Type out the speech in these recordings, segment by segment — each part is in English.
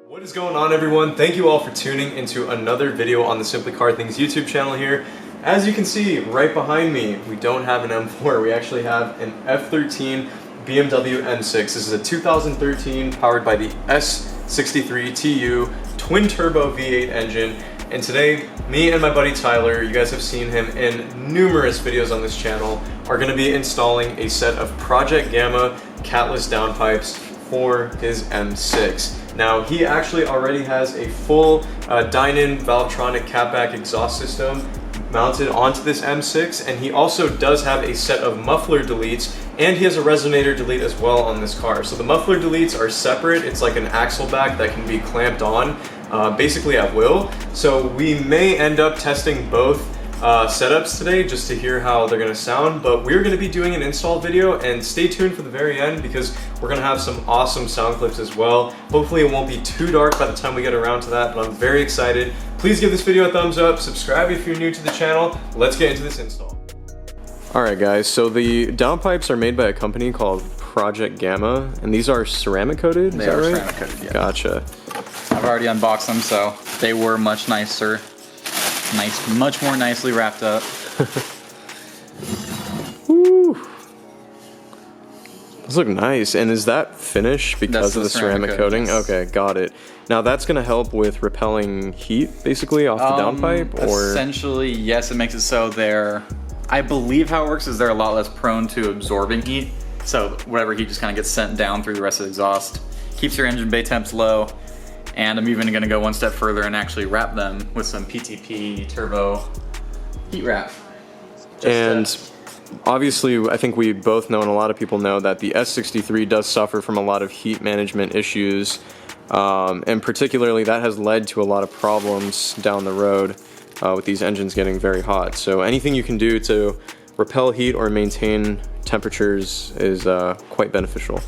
What is going on, everyone? Thank you all for tuning into another video on the Simply Car Things YouTube channel here. As you can see right behind me, we don't have an M4, we actually have an F13 BMW M6. This is a 2013 powered by the S63 TU twin turbo V8 engine. And today, me and my buddy Tyler, you guys have seen him in numerous videos on this channel, are going to be installing a set of Project Gamma Catless downpipes for his M6. Now, he actually already has a full Dynon Valvetronic catback exhaust system mounted onto this M6, and he also does have a set of muffler deletes, and he has a resonator delete as well on this car. So the muffler deletes are separate. It's like an axle back that can be clamped on basically at will. So we may end up testing both setups today just to hear how they're going to sound, but we're going to be doing an install video, and stay tuned for the very end because we're going to have some awesome sound clips as well. Hopefully it won't be too dark by the time we get around to that, but I'm very excited. Please give this video a thumbs up, subscribe if you're new to the channel. Let's get into this install. Alright guys, so the downpipes are made by a company called Project Gamma, and these are ceramic coated, is that right? Ceramic coated, yeah. Gotcha. I've already unboxed them, so they were much nicer. Much more nicely wrapped up. Woo. Those look nice. And is that finish because of the ceramic coating? Yes. Okay, got it. Now that's gonna help with repelling heat, basically, off the downpipe, or? Essentially, yes, it makes it so I believe how it works is they're a lot less prone to absorbing heat. So whatever heat just kind of gets sent down through the rest of the exhaust. Keeps your engine bay temps low. And I'm even gonna go one step further and actually wrap them with some PTP turbo heat wrap. Obviously, I think we both know, and a lot of people know, that the S63 does suffer from a lot of heat management issues. And particularly that has led to a lot of problems down the road with these engines getting very hot. So anything you can do to repel heat or maintain temperatures is quite beneficial.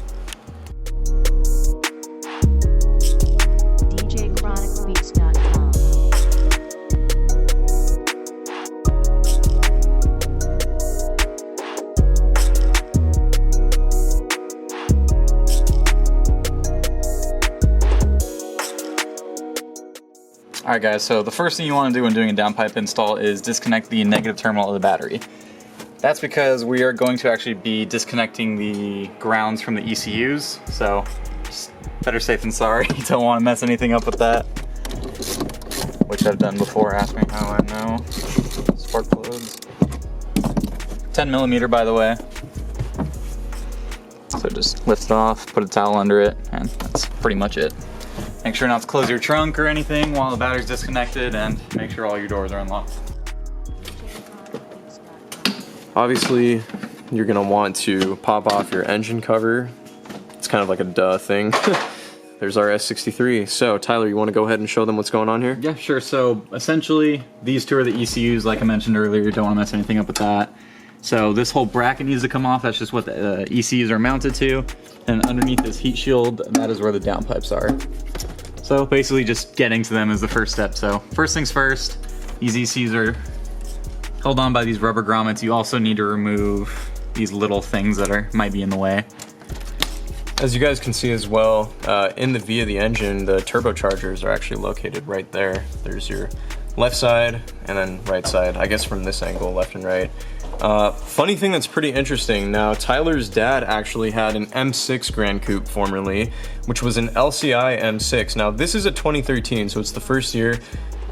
Alright guys, so the first thing you want to do when doing a downpipe install is disconnect the negative terminal of the battery. That's because we are going to actually be disconnecting the grounds from the ECUs, so just better safe than sorry. You don't want to mess anything up with that, which I've done before. Ask me how I know. Spark plugs. 10mm, by the way. So just lift it off, put a towel under it, and that's pretty much it. Make sure not to close your trunk or anything while the battery's disconnected, and make sure all your doors are unlocked. Obviously, you're gonna want to pop off your engine cover. It's kind of like a duh thing. There's our S63. So, Tyler, you wanna go ahead and show them what's going on here? Yeah, sure. So, essentially, these two are the ECUs, like I mentioned earlier. You don't wanna mess anything up with that. So, this whole bracket needs to come off. That's just what the ECUs are mounted to. And underneath this heat shield, that is where the downpipes are. So basically just getting to them is the first step. So first things first, these ECUs are held on by these rubber grommets. You also need to remove these little things that might be in the way. As you guys can see as well, in the V of the engine, the turbochargers are actually located right there. There's your left side and then right side, I guess from this angle, left and right. Funny thing that's pretty interesting, now Tyler's dad actually had an M6 Grand Coupe formerly, which was an LCI M6. Now this is a 2013, so it's the first year.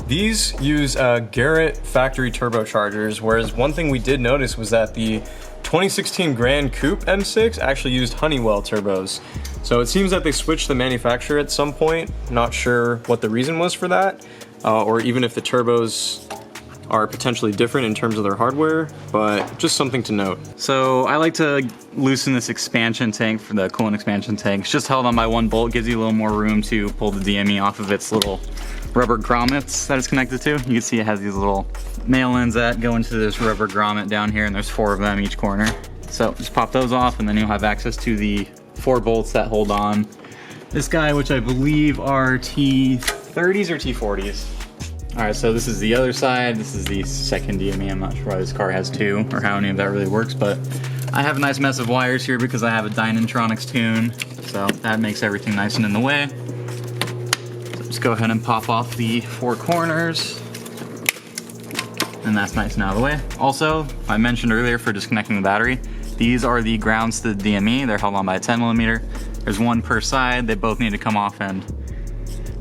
These use Garrett factory turbochargers, whereas one thing we did notice was that the 2016 Grand Coupe M6 actually used Honeywell turbos. So it seems that they switched the manufacturer at some point. Not sure what the reason was for that, or even if the turbos are potentially different in terms of their hardware, but just something to note. So I like to loosen this expansion tank for the coolant expansion tank. It's just held on by one bolt, gives you a little more room to pull the DME off of its little rubber grommets that it's connected to. You can see it has these little male ends that go into this rubber grommet down here, and there's 4 of them each corner. So just pop those off, and then you'll have access to the 4 bolts that hold on this guy, which I believe are T30s or T40s. Alright, so this is the other side. This is the second DME. I'm not sure why this car has 2 or how any of that really works, but I have a nice mess of wires here because I have a Dynontronics tune, so that makes everything nice and in the way. just go ahead and pop off the 4 corners. And that's nice and out of the way. Also, I mentioned earlier for disconnecting the battery, these are the grounds to the DME. They're held on by a 10mm. There's one per side. They both need to come off, and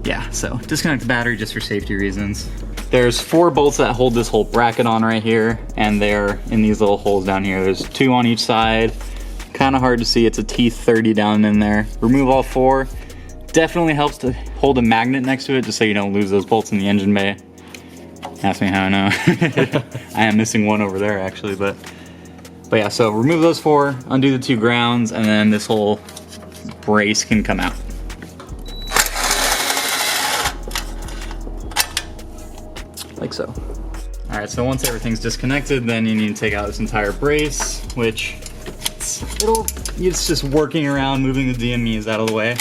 yeah, so disconnect the battery just for safety reasons. There's 4 bolts that hold this whole bracket on right here, and they're in these little holes down here. There's 2 on each side. Kind of hard to see. It's a T30 down in there. Remove all 4. Definitely helps to hold a magnet next to it just so you don't lose those bolts in the engine bay. Ask me how I know. I am missing one over there actually, but yeah, so remove those 4, undo the 2 grounds, and then this whole brace can come out. Like so. All right, so once everything's disconnected, then you need to take out this entire brace, which it's just working around moving the DMEs out of the way.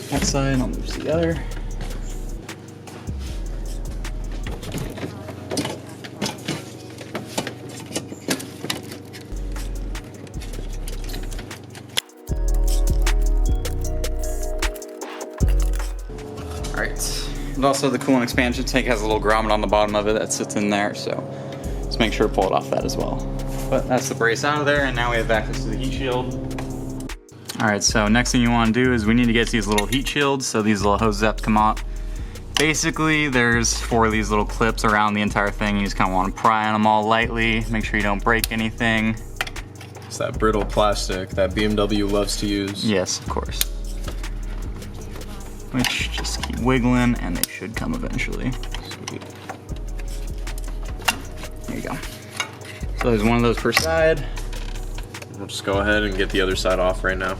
That side, I'll move to the other. Alright, and also the coolant expansion tank has a little grommet on the bottom of it that sits in there, so just make sure to pull it off that as well. But that's the brace out of there, and now we have access to the heat shield. Alright, so next thing you want to do is we need to get these little heat shields, so these little hoses have to come out. Basically, there's 4 of these little clips around the entire thing. You just kind of want to pry on them all lightly, make sure you don't break anything. It's that brittle plastic that BMW loves to use. Yes, of course. Which just keep wiggling and they should come eventually. Sweet. There you go. So there's one of those per side. We'll just go ahead and get the other side off right now.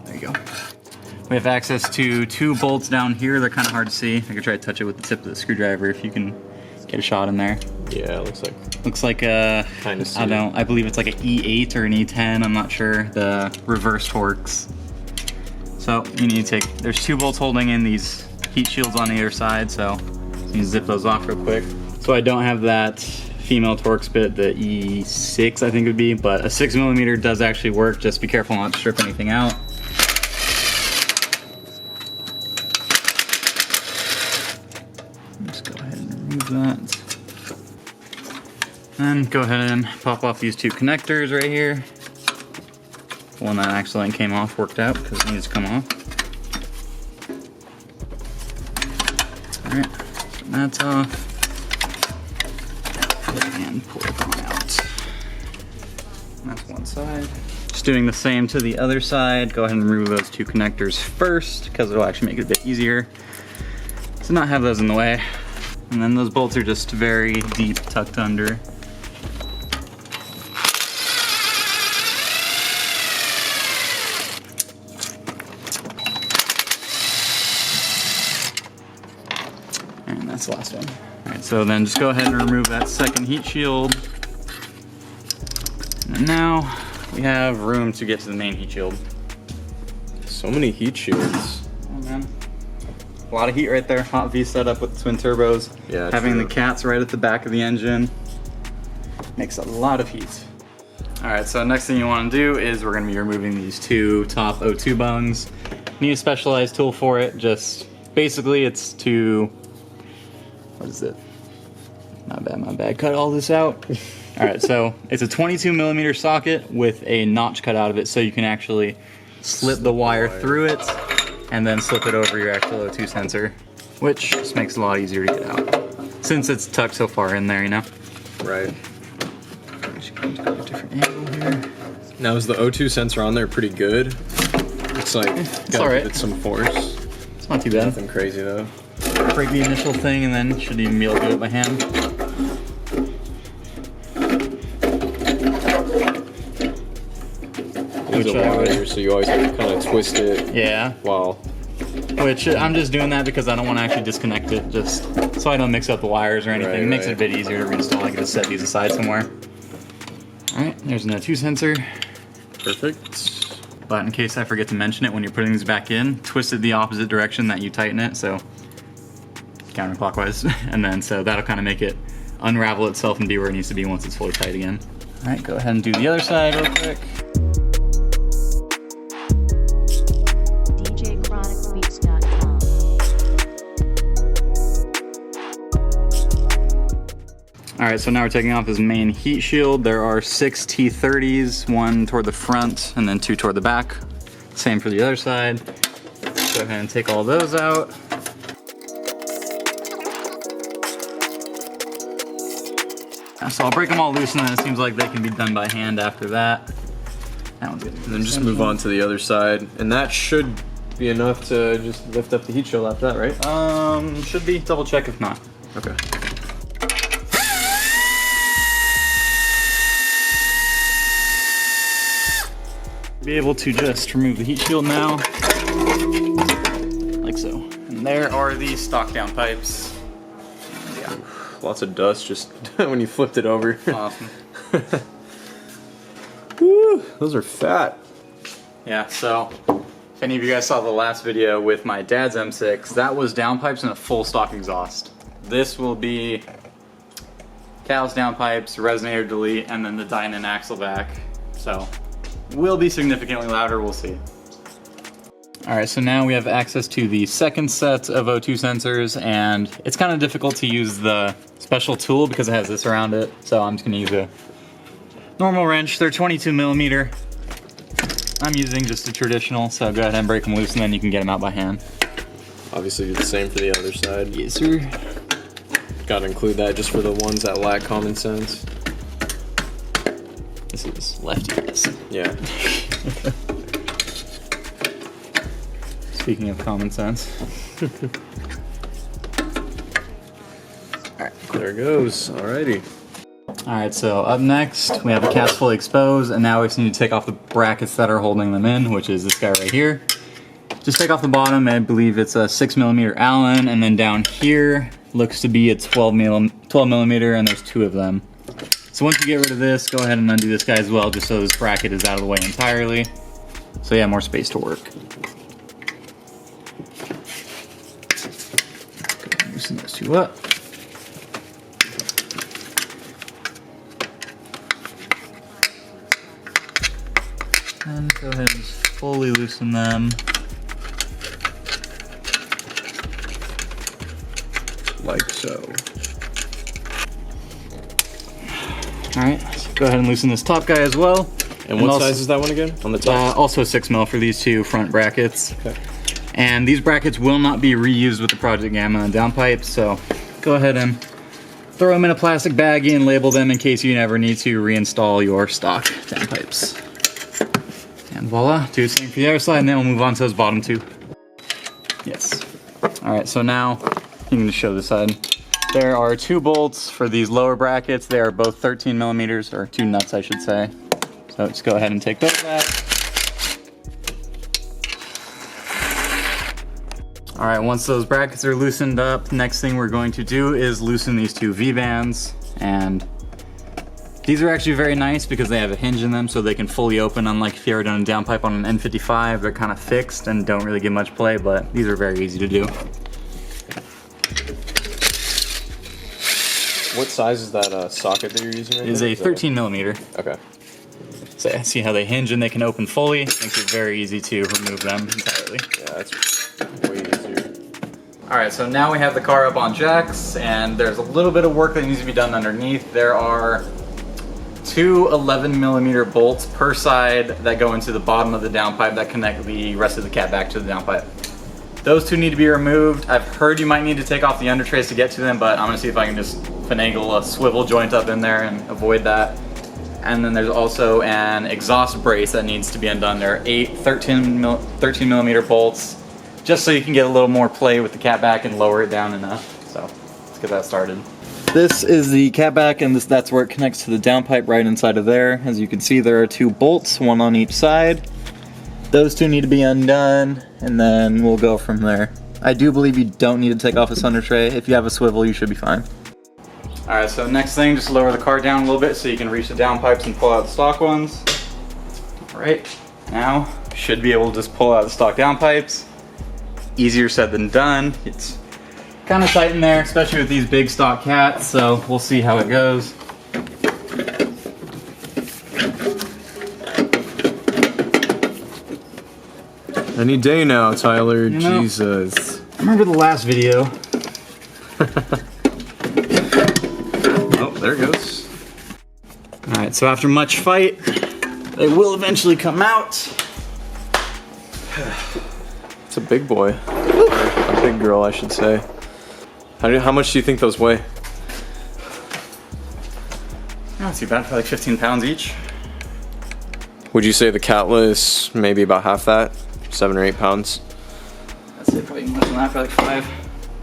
There you go. We have access to 2 bolts down here. They're kind of hard to see. I could try to touch it with the tip of the screwdriver if you can get a shot in there. Yeah, it looks like a, kind of, I believe it's like an E8 or an E10, I'm not sure, the reverse Torx. So you need to take, there's 2 bolts holding in these heat shields on either side, so you need to zip those off real quick. So I don't have that female Torx bit, the E6 I think it would be, but a 6mm does actually work. Just be careful not to strip anything out. Just go ahead and remove that. And go ahead and pop off these 2 connectors right here. The one that accidentally came off worked out because it needs to come off. Alright, that's off. And pull it on out. And that's one side. Just doing the same to the other side. Go ahead and remove those 2 connectors first because it'll actually make it a bit easier to not have those in the way. And then those bolts are just very deep tucked under. And that's the last one. All right, so then just go ahead and remove that second heat shield. And now we have room to get to the main heat shield. so many heat shields. Oh man. A lot of heat right there. Hot V setup with the twin turbos. Yeah, having true. the cats right at the back of the engine makes a lot of heat. All right, so next thing you want to do is we're going to be removing these 2 top O2 bungs. Need a specialized tool for it. Just basically it's to, what is it? My bad. Cut all this out. All right, so it's a 22mm socket with a notch cut out of it, so you can actually slip the wire through it and then slip it over your actual O2 sensor, which just makes it a lot easier to get out since it's tucked so far in there, you know? Right. Go to a different angle here. Now, is the O2 sensor on there pretty good? It's like, it's all right. Give it some force. It's not too bad. Nothing crazy though. Break the initial thing and then should even be able to do it by hand. There's a wire, so you always have to kind of twist it. Yeah. Wow. Which I'm just doing that because I don't want to actually disconnect it, just so I don't mix up the wires or anything. Right, it makes right. it a bit easier to reinstall. I can just set these aside somewhere. Alright, there's an O2 sensor. Perfect. But in case I forget to mention it when you're putting these back in, twist it the opposite direction that you tighten it, so counterclockwise. And then so that'll kind of make it unravel itself and be where it needs to be once it's fully tight again. All right, go ahead and do the other side real quick. All right, so now we're taking off his main heat shield. There are 6 T30s, 1 toward the front and then 2 toward the back. Same for the other side. Go ahead and take all those out. So I'll break them all loose, and then it seems like they can be done by hand after that. That one's good. And then just move on to the other side, and that should be enough to just lift up the heat shield after that, right? Should be. Double check if not. Okay. Be able to just remove the heat shield now, like so. And there are the stock downpipes. Yeah. Lots of dust just when you flipped it over. Awesome. Woo, those are fat. Yeah, so if any of you guys saw the last video with my dad's M6, that was downpipes and a full stock exhaust. This will be Catless downpipes, resonator delete, and then the Dyna axle back. So will be significantly louder, we'll see. Alright, so now we have access to the second set of O2 sensors, and it's kind of difficult to use the special tool because it has this around it, so I'm just going to use a normal wrench. They're 22mm. I'm using just a traditional, so go ahead and break them loose and then you can get them out by hand. Obviously do the same for the other side. Yes, sir. Gotta include that just for the ones that lack common sense. This is lefty. Yeah. Speaking of common sense. Alright, there it goes. Alrighty. Alright, so up next we have the cats fully exposed, and now we just need to take off the brackets that are holding them in, which is this guy right here. Just take off the bottom, I believe it's a 6mm Allen, and then down here looks to be a 12mm, and there's 2 of them. So once you get rid of this, go ahead and undo this guy as well, just so this bracket is out of the way entirely. So yeah, more space to work. Loosen those 2 up. And go ahead and just fully loosen them. Like so. Alright, so go ahead and loosen this top guy as well. And what size is that one again? On the top? Also 6mm for these 2 front brackets. Okay. And these brackets will not be reused with the Project Gamma and Downpipe, so go ahead and throw them in a plastic baggie and label them in case you never need to reinstall your stock Downpipes. And voila, do the same for the other side, and then we'll move on to those bottom 2. Yes. Alright, so now you can just show this side. There are 2 bolts for these lower brackets. They are both 13mm, or 2 nuts I should say. So just go ahead and take those out. Alright, once those brackets are loosened up, next thing we're going to do is loosen these 2 V-bands. And these are actually very nice because they have a hinge in them so they can fully open, unlike if you ever done a downpipe on an N55. They're kind of fixed and don't really get much play, but these are very easy to do. What size is that socket that you're using right now? It is a 13mm. Okay. So see how they hinge and they can open fully? Makes it very easy to remove them entirely. Yeah, that's way easier. Alright, so now we have the car up on jacks, and there's a little bit of work that needs to be done underneath. There are 2 11mm bolts per side that go into the bottom of the downpipe that connect the rest of the cat back to the downpipe. Those 2 need to be removed. I've heard you might need to take off the undertrays to get to them, but I'm gonna see if I can just finagle a swivel joint up in there and avoid that. And then there's also an exhaust brace that needs to be undone. There are 8 13mm bolts, just so you can get a little more play with the cat back and lower it down enough. So let's get that started. This is the cat back, and that's where it connects to the downpipe right inside of there. As you can see, there are 2 bolts, 1 on each side. Those 2 need to be undone, and then we'll go from there. I do believe you don't need to take off this under tray. If you have a swivel, you should be fine. Alright, so next thing, just lower the car down a little bit so you can reach the downpipes and pull out the stock ones. Alright, now should be able to just pull out the stock downpipes. Easier said than done. It's kind of tight in there, especially with these big stock cats, so we'll see how it goes. Any day now, Tyler. You know, Jesus. Remember the last video? Oh, there it goes. Alright, so after much fight, they will eventually come out. It's a big boy. A big girl, I should say. How much do you think those weigh? Not too bad, for like 15 pounds each. Would you say the Catless maybe about half that? 7 or 8 pounds? I'd say probably more than that, for like 5.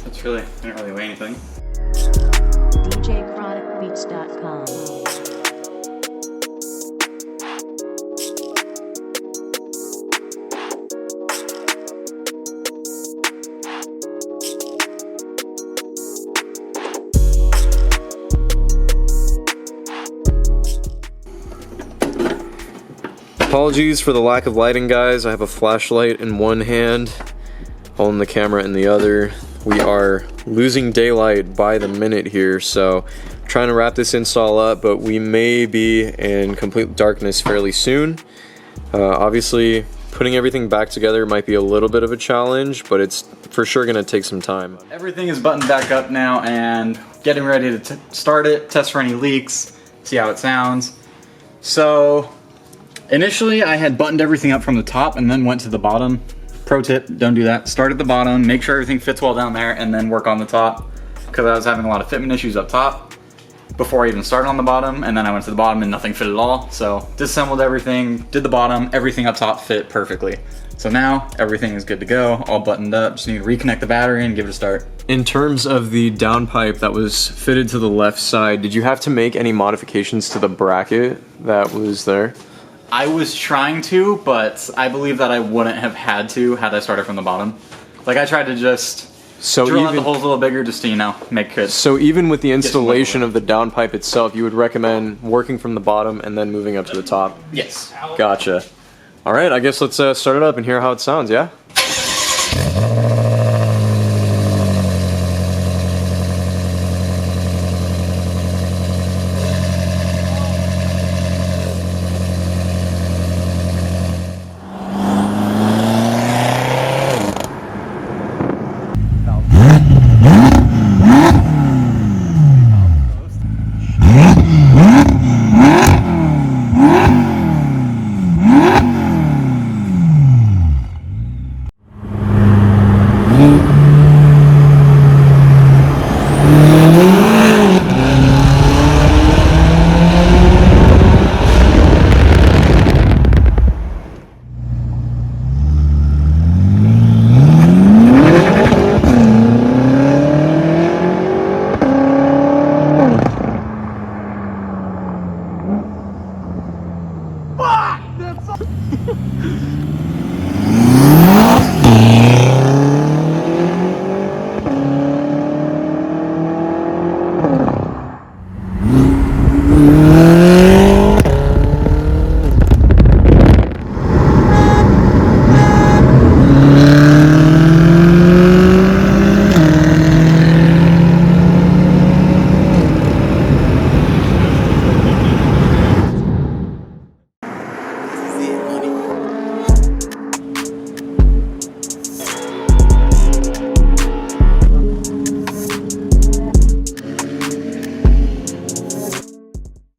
That's really, I don't really weigh anything. DJChronicBeats.com. Apologies for the lack of lighting, guys. I have a flashlight in one hand, holding the camera in the other. We are losing daylight by the minute here, so trying to wrap this install up, but we may be in complete darkness fairly soon. Obviously, putting everything back together might be a little bit of a challenge, but it's for sure gonna take some time. Everything is buttoned back up now and getting ready to start it, test for any leaks, see how it sounds. So, initially I had buttoned everything up from the top and then went to the bottom. Pro tip, don't do that. Start at the bottom, make sure everything fits well down there, and then work on the top. Because I was having a lot of fitment issues up top before I even started on the bottom, and then I went to the bottom and nothing fit at all. So disassembled everything, did the bottom, everything up top fit perfectly. So now everything is good to go, all buttoned up. Just need to reconnect the battery and give it a start. In terms of the downpipe that was fitted to the left side, did you have to make any modifications to the bracket that was there? I was trying to, but I believe that I wouldn't have had to had I started from the bottom. Like I tried to just drill out the holes a little bigger just to, you know, make it. So even with the installation of the downpipe itself, you would recommend working from the bottom and then moving up to the top? Yes. Gotcha. All right, I guess let's start it up and hear how it sounds, yeah?